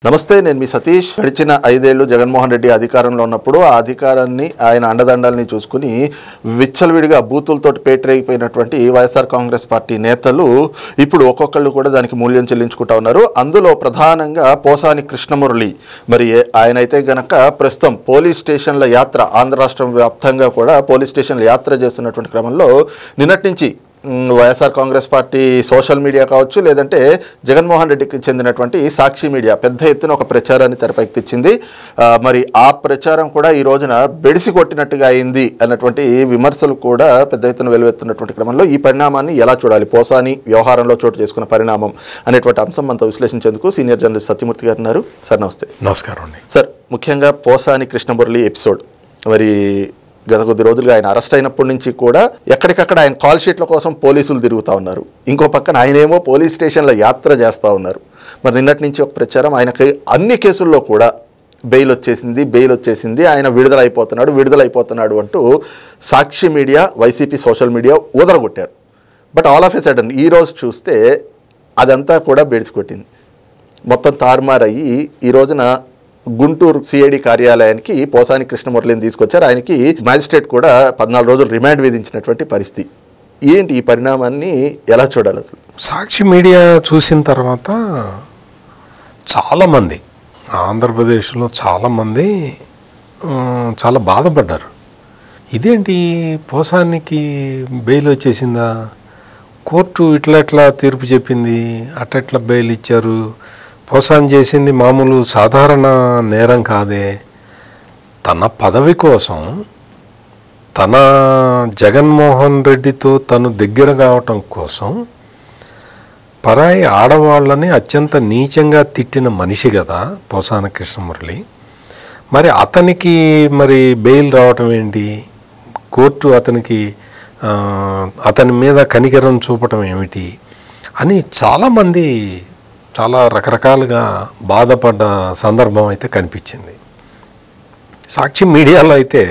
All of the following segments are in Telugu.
నమస్తే, నేను మీ సతీష్. గడిచిన 5 ఏళ్లు జగన్మోహన్ రెడ్డి అధికారంలో ఉన్నప్పుడు ఆ అధికారాన్ని ఆయన అండదండల్ని చూసుకుని విచ్చలవిడిగా బూతులతోటి పేటరేగిపోయినటువంటి వైఎస్ఆర్ కాంగ్రెస్ పార్టీ నేతలు ఇప్పుడు ఒక్కొక్కళ్ళు కూడా దానికి మూల్యం చెల్లించుకుంటా ఉన్నారు. అందులో ప్రధానంగా పోసాని కృష్ణమురళి. మరి ఆయన అయితే గనక ప్రస్తుతం పోలీస్ స్టేషన్ల యాత్ర, ఆంధ్ర రాష్ట్రం వ్యాప్తంగా కూడా పోలీస్ స్టేషన్ల యాత్ర చేస్తున్నటువంటి క్రమంలో నిన్నటి నుంచి YSR Congress party social media కావచ్చు, లేదంటే జగన్మోహన్ రెడ్డికి చెందినటువంటి సాక్షి మీడియా పెద్ద ఎత్తున ఒక ప్రచారాన్ని తెరపైకి తెచ్చింది. మరి ఆ ప్రచారం కూడా ఈ రోజున బెడిసి కొట్టినట్టుగా అయింది అన్నటువంటి విమర్శలు కూడా పెద్ద ఎత్తున వెలువెత్తున్నటువంటి క్రమంలో ఈ పరిణామాన్ని ఎలా చూడాలి, పోసాని వ్యవహారంలో చోటు చేసుకున్న పరిణామం అనేటువంటి అంశం మనతో విశ్లేషించేందుకు సీనియర్ జర్నలిస్ట్ సత్యమూర్తి గారు ఉన్నారు. సార్ నమస్తే. నమస్కారం అండి. సార్, ముఖ్యంగా పోసాని కృష్ణమురళి ఎపిసోడ్, మరి గత కొద్ది రోజులుగా ఆయన అరెస్ట్ అయినప్పటి నుంచి కూడా ఎక్కడికక్కడ ఆయన కాల్ షీట్ల కోసం పోలీసులు తిరుగుతూ ఉన్నారు. ఇంకో పక్కన ఆయనేమో పోలీస్ స్టేషన్ల యాత్ర చేస్తూ ఉన్నారు. మరి నిన్నటి నుంచి ఒక ప్రచారం, ఆయనకి అన్ని కేసుల్లో కూడా బెయిల్ వచ్చేసింది, ఆయన విడుదలైపోతున్నాడు అంటూ Sakshi media, YCP social media ఊదరగొట్టారు. But all of a sudden ఈరోజు చూస్తే అదంతా కూడా బెడిసికొట్టింది, మొత్తం తారుమారయ్యి ఈ రోజున గుంటూరు సిఐడి కార్యాలయానికి పోసాని కృష్ణమురళిని తీసుకొచ్చారు. ఆయనకి మ్యాజిస్ట్రేట్ కూడా 14 రోజులు రిమాండ్ విధించినటువంటి పరిస్థితి. ఏంటి ఈ పరిణామాన్ని ఎలా చూడాలి అసలు? సాక్షి మీడియా చూసిన తర్వాత చాలామంది ఆంధ్రప్రదేశ్లో చాలామంది చాలా బాధపడ్డారు. ఇదేంటి, పోసానికి బెయిల్ వచ్చేసిందా, కోర్టు ఇట్లా తీర్పు చెప్పింది, అట్లా బెయిల్ ఇచ్చారు, పోసాని చేసింది మామూలు సాధారణ నేరం కాదే, తన పదవి కోసం, తన జగన్మోహన్ రెడ్డితో తను దగ్గర కావటం కోసం పరాయి ఆడవాళ్ళని అత్యంత నీచంగా తిట్టిన మనిషి కదా పోసాని కృష్ణమురళి. మరి అతనికి బెయిల్ రావటం ఏంటి, కోర్టు అతని మీద కనికరం చూపటం ఏమిటి అని చాలామంది చాలా రకరకాలుగా బాధపడ్డ సందర్భం అయితే కనిపించింది. సాక్షి మీడియాలో అయితే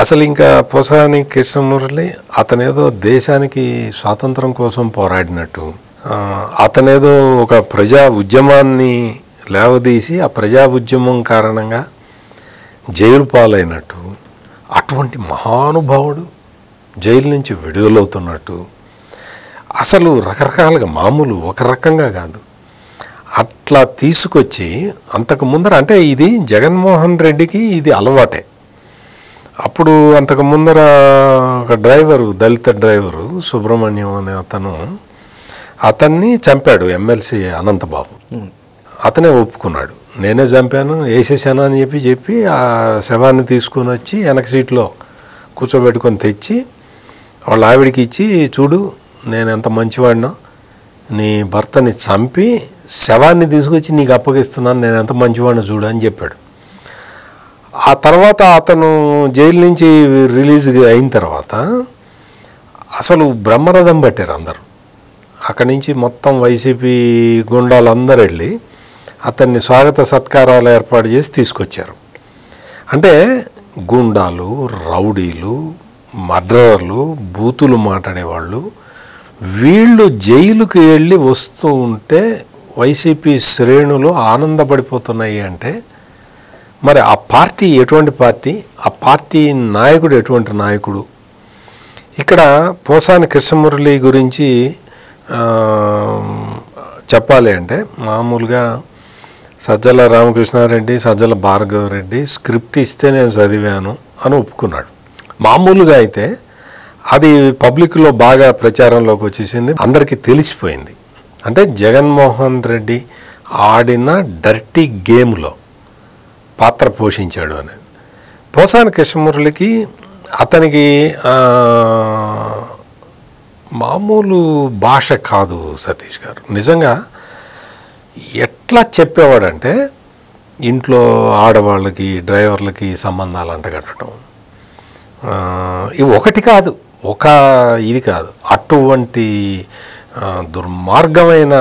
అసలు ఇంకా పోసాని కృష్ణమురళి అతనేదో దేశానికి స్వాతంత్రం కోసం పోరాడినట్టు, అతనేదో ఒక ప్రజా ఉద్యమాన్ని లేవదీసి ఆ ప్రజా ఉద్యమం కారణంగా జైలు పాలైనట్టు, అటువంటి మహానుభావుడు జైలు నుంచి విడుదలవుతున్నట్టు, అసలు రకరకాలుగా మామూలు ఒక రకంగా కాదు అట్లా తీసుకొచ్చి అంతకు ముందర, అంటే ఇది జగన్మోహన్ రెడ్డికి ఇది అలవాటే. అప్పుడు అంతకు ముందర ఒక డ్రైవరు, దళిత డ్రైవరు సుబ్రహ్మణ్యం అనే అతన్ని చంపాడు ఎమ్మెల్సీ అనంతబాబు. అతనే ఒప్పుకున్నాడు, నేనే చంపాను, వేసేసాను అని చెప్పి ఆ శవాన్ని తీసుకొని వచ్చి వెనక సీట్లో కూర్చోబెట్టుకొని తెచ్చి వాళ్ళ ఆవిడికి ఇచ్చి, చూడు నేను ఎంత మంచివాడినో, నీ భర్తని చంపి శవాన్ని తీసుకొచ్చి నీకు అప్పగిస్తున్నాను, నేను ఎంత మంచివాడినో చూడు అని చెప్పాడు. ఆ తర్వాత అతను జైలు నుంచి రిలీజ్ అయిన తర్వాత అసలు బ్రహ్మరథం పట్టారు అందరూ. అక్కడి నుంచి మొత్తం వైసీపీ గుండాలందరూ వెళ్ళి అతన్ని స్వాగత సత్కారాలు ఏర్పాటు చేసి తీసుకొచ్చారు. అంటే గుండాలు, రౌడీలు, మర్డరర్లు, బూతులు మాట్లాడేవాళ్ళు వీళ్ళు జైలుకి వెళ్ళి వస్తూ ఉంటే వైసీపీ శ్రేణులు ఆనందపడిపోతున్నాయి. అంటే మరి ఆ పార్టీ ఎటువంటి పార్టీ, ఆ పార్టీ నాయకుడు ఎటువంటి నాయకుడు? ఇక్కడ పోసాని కృష్ణమురళి గురించి చెప్పాలి అంటే మామూలుగా సజ్జల రామకృష్ణారెడ్డి, సజ్జల భార్గవరెడ్డి స్క్రిప్ట్ ఇస్తే నేను చదివాను అని ఒప్పుకున్నాడు. మామూలుగా అయితే అది పబ్లిక్లో బాగా ప్రచారంలోకి వచ్చేసింది, అందరికీ తెలిసిపోయింది. అంటే జగన్మోహన్ రెడ్డి ఆడిన డర్టీ గేమ్లో పాత్ర పోషించాడు అనేది. పోసాని కృష్ణమురళికి అతనికి మామూలు భాష కాదు సతీష్ గారు. నిజంగా ఎట్లా చెప్పేవాడంటే ఇంట్లో ఆడవాళ్ళకి, డ్రైవర్లకి సంబంధాలు అంటగట్టడం, ఇవి ఒకటి కాదు, ఇది కాదు, అటువంటి దుర్మార్గమైన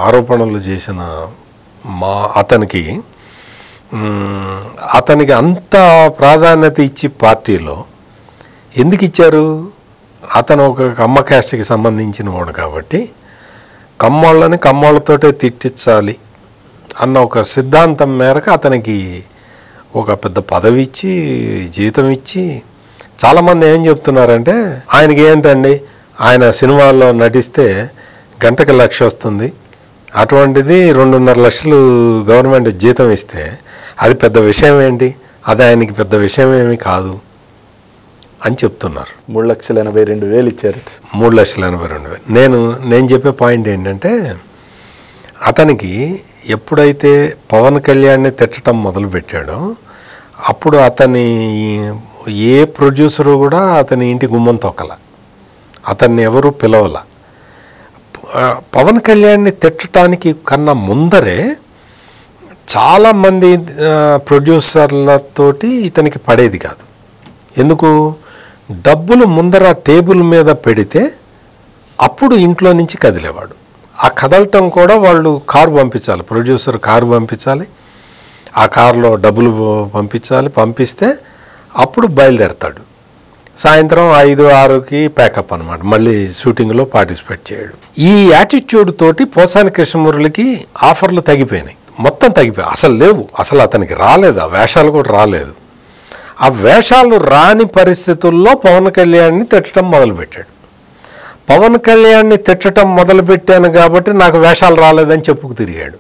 ఆరోపణలు చేసిన అతనికి అంత ప్రాధాన్యత ఇచ్చి పార్టీలో ఎందుకు ఇచ్చారు? అతను ఒక కమ్మ క్యాస్ట్కి సంబంధించిన వాడు కాబట్టి కమ్మోళ్ళని కమ్మోళ్ళతోటే తిట్టించాలి అన్న ఒక సిద్ధాంతం మేరకు అతనికి ఒక పెద్ద పదవి ఇచ్చి జీతం ఇచ్చి, చాలామంది ఏం చెప్తున్నారంటే ఆయనకి ఏంటండి ఆయన సినిమాల్లో నటిస్తే గంటకి 1,00,000 వస్తుంది, అటువంటిది 2.5 లక్షలు గవర్నమెంట్ జీతం ఇస్తే అది పెద్ద విషయం ఏంటి, అది ఆయనకి పెద్ద విషయం ఏమీ కాదు అని చెప్తున్నారు. 3,82,000 ఇచ్చారు. 3,82,000. నేను చెప్పే పాయింట్ ఏంటంటే అతనికి ఎప్పుడైతే పవన్ కళ్యాణ్ని తిట్టడం మొదలుపెట్టాడో అప్పుడు అతని ఏ ప్రొడ్యూసరు కూడా అతని ఇంటి గుమ్మం తొక్కల, అతన్ని ఎవరు పిలవల. పవన్ కళ్యాణ్ని తిట్టడానికి కన్నా ముందరే చాలామంది ప్రొడ్యూసర్లతోటి ఇతనికి పడేది కాదు. ఎందుకు? డబ్బులు ముందర టేబుల్ మీద పెడితే అప్పుడు ఇంట్లో నుంచి కదిలేవాడు. ఆ కదలటం కూడా వాళ్ళు కారు పంపించాలి, ప్రొడ్యూసర్ కారు పంపించాలి, ఆ కారులో డబ్బులు పంపిస్తే అప్పుడు బయలుదేరతాడు. సాయంత్రం 5-6కి ప్యాకప్ అనమాట, మళ్ళీ షూటింగ్లో పార్టిసిపేట్ చేయడు. ఈ యాటిట్యూడ్ తోటి పోసాని కృష్ణమురళికి ఆఫర్లు తగ్గిపోయినాయి, మొత్తం తగ్గిపోయాయి, అసలు లేవు, అసలు అతనికి రాలేదు, ఆ వేషాలు కూడా రాలేదు. ఆ వేషాలు రాని పరిస్థితుల్లో పవన్ కళ్యాణ్ని తిట్టడం మొదలుపెట్టాడు. పవన్ కళ్యాణ్ని తిట్టడం మొదలుపెట్టాను కాబట్టి నాకు వేషాలు రాలేదని చెప్పుకు తిరిగాడు.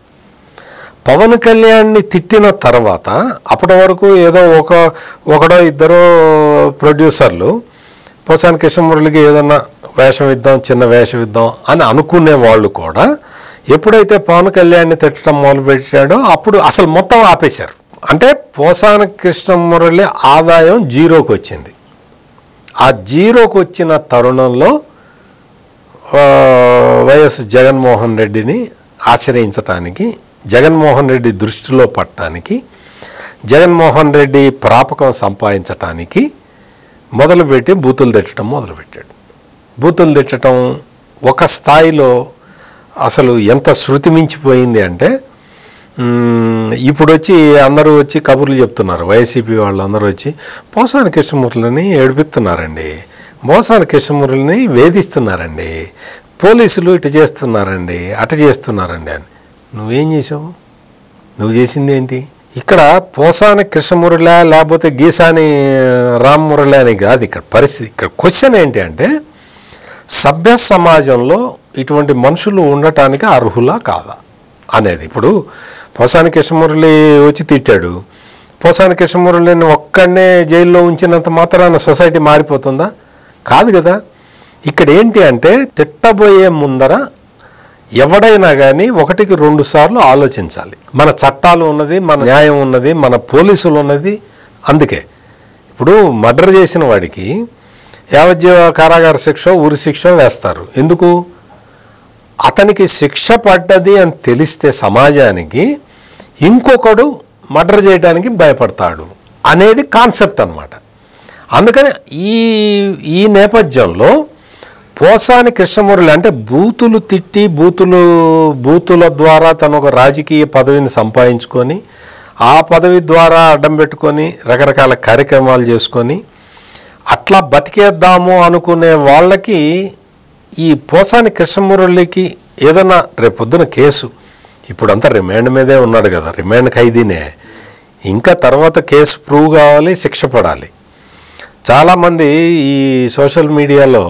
పవన్ కళ్యాణ్ని తిట్టిన తర్వాత అప్పటి వరకు ఏదో ఒకడో ఇద్దరో ప్రొడ్యూసర్లు పోసాని కృష్ణమురళికి ఏదన్నా వేషం ఇద్దాం, చిన్న వేషం ఇద్దాం అని అనుకునే వాళ్ళు కూడా ఎప్పుడైతే పవన్ కళ్యాణ్ని తిట్టడం మొదలుపెట్టాడో అప్పుడు అసలు మొత్తం ఆపేశారు. అంటే పోసాని కృష్ణమురళి ఆదాయం 0కి వచ్చింది. ఆ 0కి వచ్చిన తరుణంలో వైఎస్ జగన్మోహన్ రెడ్డిని ఆశ్రయించటానికి, జగన్మోహన్ రెడ్డి దృష్టిలో పట్టడానికి, జగన్మోహన్ రెడ్డి ప్రాపకం సంపాదించటానికి మొదలుపెట్టి బూతులు తిట్టడం మొదలుపెట్టాడు. బూతులు తిట్టడం ఒక స్థాయిలో అసలు ఎంత శృతి మించిపోయింది అంటే ఇప్పుడు వచ్చి అందరూ వచ్చి కబుర్లు చెప్తున్నారు, వైసీపీ వాళ్ళందరూ వచ్చి పోసాని కృష్ణమురళిని ఏడిపిస్తున్నారండి, పోసాని కృష్ణమురళిని వేధిస్తున్నారండి, పోలీసులు ఇటు చేస్తున్నారండి, అటు చేస్తున్నారండి అని. నువ్వేం చేసావు? నువ్వు చేసింది ఏంటి? ఇక్కడ పోసాని కృష్ణమురళి లేకపోతే గీసాని రామ్మూరళి అని కాదు ఇక్కడ పరిస్థితి. ఇక్కడ క్వశ్చన్ ఏంటి అంటే సభ్య సమాజంలో ఇటువంటి మనుషులు ఉండటానికి అర్హులా కాదా అనేది. ఇప్పుడు పోసాని కృష్ణమురళి వచ్చి తిట్టాడు, పోసాని కృష్ణమురళిని ఒక్కడనే జైల్లో ఉంచినంత మాత్రాన సొసైటీ మారిపోతుందా? కాదు కదా. ఇక్కడ ఏంటి అంటే తిట్టబోయే ముందర ఎవడైనా కానీ 1-2 సార్లు ఆలోచించాలి. మన చట్టాలు ఉన్నది, మన న్యాయం ఉన్నది, మన పోలీసులు ఉన్నది. అందుకే ఇప్పుడు మర్డర్ చేసిన వాడికి యావజ్జీవ కారాగార శిక్ష, ఉరి శిక్ష వేస్తారు. ఎందుకు? అతనికి శిక్ష పడ్డది అని తెలిస్తే సమాజానికి ఇంకొకడు మర్డర్ చేయడానికి భయపడతాడు అనేది కాన్సెప్ట్ అన్నమాట. అందుకని ఈ నేపథ్యంలో పోసాని కృష్ణమురళి అంటే బూతులు తిట్టి బూతుల ద్వారా తను ఒక రాజకీయ పదవిని సంపాదించుకొని ఆ పదవి ద్వారా అడ్డం పెట్టుకొని రకరకాల కార్యక్రమాలు చేసుకొని అట్లా బతికేద్దాము అనుకునే వాళ్ళకి ఈ పోసాని కృష్ణమురళికి ఏదన్నా రేపొద్దున కేసు, ఇప్పుడంతా రిమాండ్ మీదే ఉన్నాడు కదా, రిమాండ్ ఖైదీనే, ఇంకా తర్వాత కేసు ప్రూవ్ కావాలి, శిక్ష పడాలి. చాలామంది ఈ సోషల్ మీడియాలో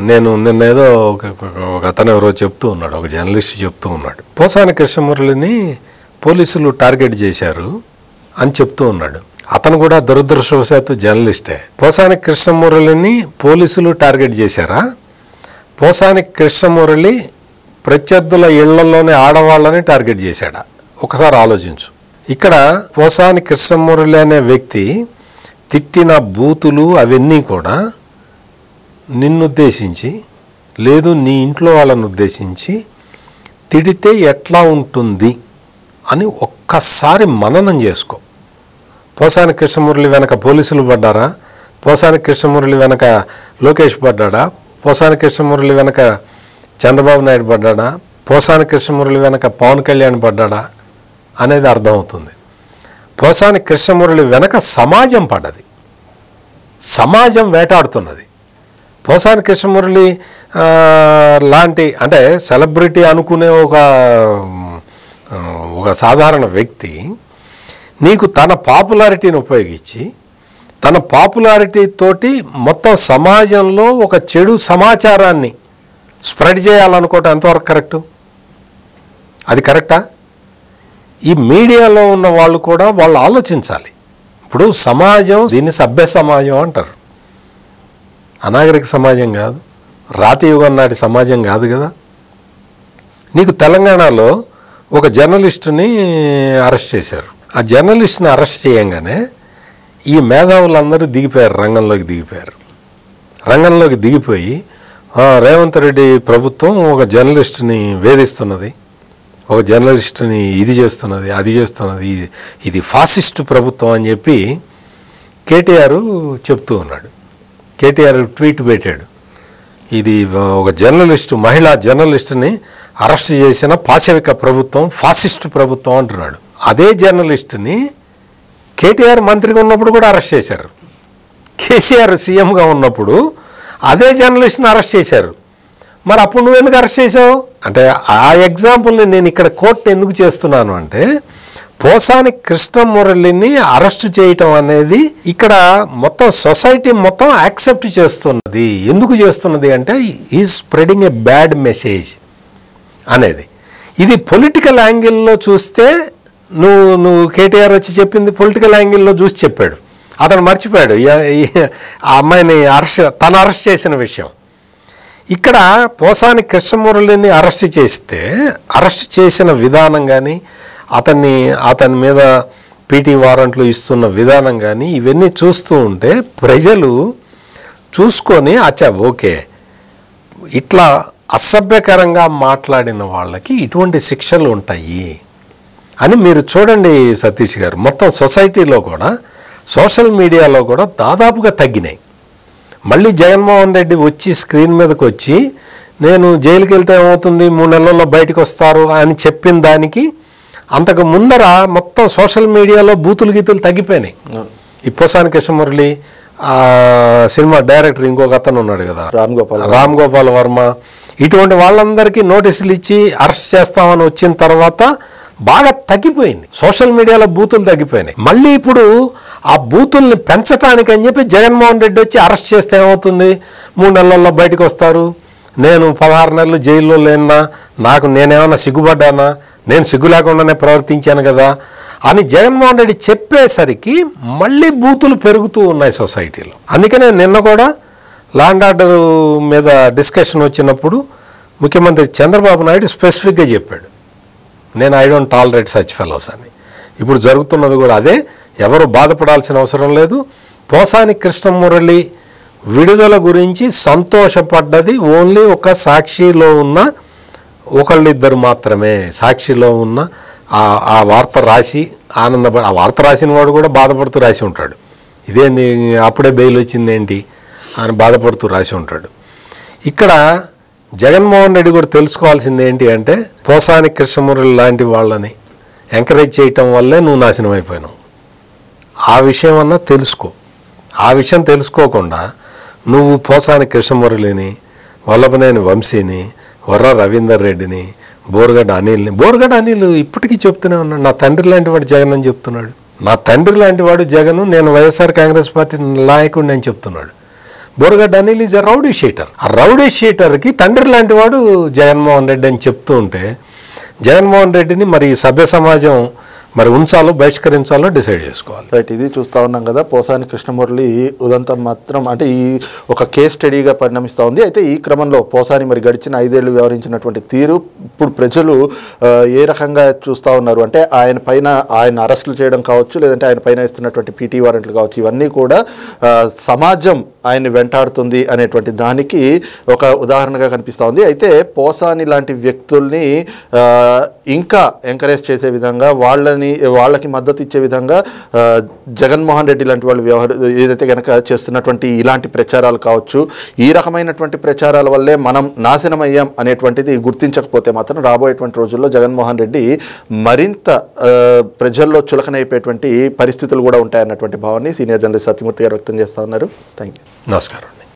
నిన్నేదో ఒక అతను ఎవరో చెప్తూ ఉన్నాడు, ఒక జర్నలిస్ట్ చెప్తూ ఉన్నాడు, పోసాని కృష్ణమురళిని పోలీసులు టార్గెట్ చేశారు అని చెప్తూ ఉన్నాడు. అతను కూడా దురదృష్టవశాత్తు జర్నలిస్టే. పోసాని కృష్ణమురళిని పోలీసులు టార్గెట్ చేశారా? పోసాని కృష్ణమురళి ప్రత్యర్థుల ఇళ్లలోని ఆడవాళ్ళని టార్గెట్ చేశాడా? ఒకసారి ఆలోచించు. ఇక్కడ పోసాని కృష్ణమురళి అనే వ్యక్తి తిట్టిన బూతులు అవన్నీ కూడా నిన్నుద్దేశించి, లేదు నీ ఇంట్లో వాళ్ళని ఉద్దేశించి తిడితే ఎట్లా ఉంటుంది అని ఒక్కసారి మననం చేసుకో. పోసాని కృష్ణమురళి వెనక పోలీసులు పడ్డారా? పోసాని కృష్ణమురళి వెనక లోకేష్ పడ్డాడా? పోసాని కృష్ణమురళి వెనక చంద్రబాబు నాయుడు పడ్డాడా? పోసాని కృష్ణమురళి వెనక పవన్ కళ్యాణ్ పడ్డాడా అనేది అర్థమవుతుంది. పోసాని కృష్ణమురళి వెనక సమాజం పడ్డది, సమాజం వేటాడుతున్నది. పోసాని కృష్ణమురళి లాంటి అంటే సెలబ్రిటీ అనుకునే ఒక ఒక సాధారణ వ్యక్తి నీకు తన పాపులారిటీని ఉపయోగించి తన పాపులారిటీ తోటి మొత్తం సమాజంలో ఒక చెడు సమాచారాన్ని స్ప్రెడ్ చేయాలనుకోవటం ఎంతవరకు కరెక్టు? అది కరెక్టా? ఈ మీడియాలో ఉన్న వాళ్ళు కూడా వాళ్ళు ఆలోచించాలి. ఇప్పుడు సమాజం దీన్ని సభ్య సమాజం అంటారు, అనాగరిక సమాజం కాదు, రాతి యుగం నాటి సమాజం కాదు కదా. నీకు తెలంగాణలో ఒక జర్నలిస్టుని అరెస్ట్ చేశారు. ఆ జర్నలిస్ట్ని అరెస్ట్ చేయంగానే ఈ మేధావులందరూ దిగిపోయారు, రంగంలోకి దిగిపోయి రేవంత్ రెడ్డి ప్రభుత్వం ఒక జర్నలిస్టుని వేధిస్తున్నది, ఒక జర్నలిస్టుని ఇది చేస్తున్నది, అది చేస్తున్నది, ఇది ఫాసిస్ట్ ప్రభుత్వం అని చెప్పి కేటీఆర్ చెప్తూ ఉన్నాడు. కేటీఆర్ ట్వీట్ పెట్టాడు, ఇది ఒక జర్నలిస్టు, మహిళా జర్నలిస్టుని అరెస్ట్ చేసిన పాశవిక ప్రభుత్వం, ఫాసిస్ట్ ప్రభుత్వం అంటున్నాడు. అదే జర్నలిస్టుని కేటీఆర్ మంత్రిగా ఉన్నప్పుడు కూడా అరెస్ట్ చేశారు. కేసీఆర్ సీఎంగా ఉన్నప్పుడు అదే జర్నలిస్ట్ని అరెస్ట్ చేశారు. మరి అప్పుడు నువ్వు ఎందుకు అరెస్ట్ చేసావు అంటే, ఆ ఎగ్జాంపుల్ని నేను ఇక్కడ కోర్టు ఎందుకు చేస్తున్నాను అంటే, పోసాని కృష్ణమురళిని అరెస్టు చేయటం అనేది ఇక్కడ మొత్తం సొసైటీ మొత్తం యాక్సెప్ట్ చేస్తున్నది. ఎందుకు చేస్తున్నది అంటే, is spreading A bad message అనేది. ఇది పొలిటికల్ యాంగిల్లో చూస్తే నువ్వు కేటీఆర్ వచ్చి చెప్పింది పొలిటికల్ యాంగిల్లో చూసి చెప్పాడు. అతను మర్చిపోయాడు ఆ అమ్మాయిని తను అరెస్ట్ చేసిన విషయం. ఇక్కడ పోసాని కృష్ణమురళిని అరెస్ట్ చేసిన విధానం కానీ, అతని మీద పీటీ వారెంట్లు ఇస్తున్న విధానం కానీ, ఇవన్నీ చూస్తూ ఉంటే ప్రజలు చూసుకొని అచ్చా ఓకే, ఇట్లా అసభ్యకరంగా మాట్లాడిన వాళ్ళకి ఇటువంటి శిక్షలు ఉంటాయి అని మీరు చూడండి సతీష్ గారు. మొత్తం సొసైటీలో కూడా, సోషల్ మీడియాలో కూడా దాదాపుగా తగ్గినాయి. మళ్ళీ జగన్మోహన్ రెడ్డి వచ్చి స్క్రీన్ మీదకి వచ్చి నేను జైలుకి వెళ్తే ఏమవుతుంది, 3 నెలల్లో బయటకు వస్తారు అని చెప్పిన దానికి అంతకు ముందర మొత్తం సోషల్ మీడియాలో బూతులు గీతులు తగ్గిపోయినాయి. ఈ పోసాని కృష్ణమురళి సినిమా డైరెక్టర్ ఇంకొక అతను ఉన్నాడు కదా, రామ్ గోపాల్ వర్మ, ఇటువంటి వాళ్ళందరికీ నోటీసులు ఇచ్చి అరెస్ట్ చేస్తామని వచ్చిన తర్వాత బాగా తగ్గిపోయింది. సోషల్ మీడియాలో బూతులు తగ్గిపోయినాయి. మళ్ళీ ఇప్పుడు ఆ బూతుల్ని పెంచడానికి అని చెప్పి జగన్మోహన్ రెడ్డి వచ్చి అరెస్ట్ చేస్తే ఏమవుతుంది, 3 నెలల్లో బయటకు వస్తారు, నేను 16 నెలలు జైల్లో లేనా, నేనేమన్నా సిగ్గుపడ్డానా, నేను సిగ్గు లేకుండానే ప్రవర్తించాను కదా అని జగన్మోహన్ రెడ్డి చెప్పేసరికి మళ్ళీ బూతులు పెరుగుతూ ఉన్నాయి సొసైటీలో. అందుకనే నిన్న కూడా లా అండ్ ఆర్డర్ మీద డిస్కషన్ వచ్చినప్పుడు ముఖ్యమంత్రి చంద్రబాబు నాయుడు స్పెసిఫిక్గా చెప్పాడు, నేను I don't tolerate such fellows అని. ఇప్పుడు జరుగుతున్నది కూడా అదే. ఎవరు బాధపడాల్సిన అవసరం లేదు. పోసాని కృష్ణమురళి విడుదల గురించి సంతోషపడ్డది ఓన్లీ ఒక సాక్షిలో ఉన్న ఒకళ్ళిద్దరు మాత్రమే. సాక్షిలో ఉన్న ఆ వార్త రాసి ఆ వార్త రాసిన వాడు కూడా బాధపడుతూ రాసి ఉంటాడు, ఇదేంది అప్పుడే బెయిల్ వచ్చిందేంటి అని బాధపడుతూ రాసి ఉంటాడు. ఇక్కడ జగన్మోహన్ రెడ్డి కూడా తెలుసుకోవాల్సింది ఏంటి అంటే, పోసాని కృష్ణమురళి లాంటి వాళ్ళని ఎంకరేజ్ చేయటం వల్లే నువ్వు నాశనం అయిపోయినావు. ఆ విషయం అన్నా తెలుసుకో. ఆ విషయం తెలుసుకోకుండా నువ్వు పోసాని కృష్ణమురళిని, వల్లభనేని వంశీని, వర్ర రవీందర్ రెడ్డిని, బోరగడ్డ అనిల్ ఇప్పటికీ చెప్తూనే ఉన్నాడు, నా తండ్రి లాంటి వాడు జగన్ అని చెప్తున్నాడు. నా తండ్రి లాంటి వాడు జగన్, నేను వైఎస్ఆర్ కాంగ్రెస్ పార్టీ నాయకుడిని అని చెప్తున్నాడు. Boragadda Anil is a rowdy sheeter. ఆ రౌడీ షీటర్కి తండ్రి లాంటి వాడు జగన్మోహన్ రెడ్డి అని చెప్తూ ఉంటే, జగన్మోహన్ రెడ్డిని మరి సభ్య సమాజం మరి ఉంచాలో బహిష్కరించాలో డిసైడ్ చేసుకోవాలి. రైట్, ఇది చూస్తూ ఉన్నాం కదా. పోసాని కృష్ణమురళి ఉదంతం మాత్రం అంటే ఈ ఒక కేస్ స్టడీగా పరిణమిస్తూ ఉంది. అయితే ఈ క్రమంలో పోసాని మరి గడిచిన 5 ఏళ్ళు వ్యవహరించినటువంటి తీరు ఇప్పుడు ప్రజలు ఏ రకంగా చూస్తూ ఉన్నారు అంటే, ఆయన అరెస్టులు చేయడం కావచ్చు, లేదంటే ఆయన పైన ఇస్తున్నటువంటి పీటీ వారెంట్లు కావచ్చు, ఇవన్నీ కూడా సమాజం ఆయన్ని వెంటాడుతుంది అనేటువంటి దానికి ఒక ఉదాహరణగా కనిపిస్తూ ఉంది. అయితే పోసాని లాంటి వ్యక్తుల్ని ఇంకా ఎంకరేజ్ చేసే విధంగా, వాళ్ళకి మద్దతు ఇచ్చే విధంగా జగన్మోహన్ రెడ్డి లాంటి వాళ్ళు ఏదైతే కనుక చేస్తున్నటువంటి ఇలాంటి ప్రచారాలు కావచ్చు, ఈ రకమైనటువంటి ప్రచారాల వల్లే మనం నాశనం అయ్యాం అనేటువంటిది గుర్తించకపోతే మాత్రం రాబోయేటువంటి రోజుల్లో జగన్మోహన్ రెడ్డి మరింత ప్రజల్లో చులకనైపోయేటువంటి పరిస్థితులు కూడా ఉంటాయన్నటువంటి భావాన్ని సీనియర్ జర్నలిస్ట్ సత్యమూర్తి గారు వ్యక్తం చేస్తూ ఉన్నారు. Thank you. నమస్కారం.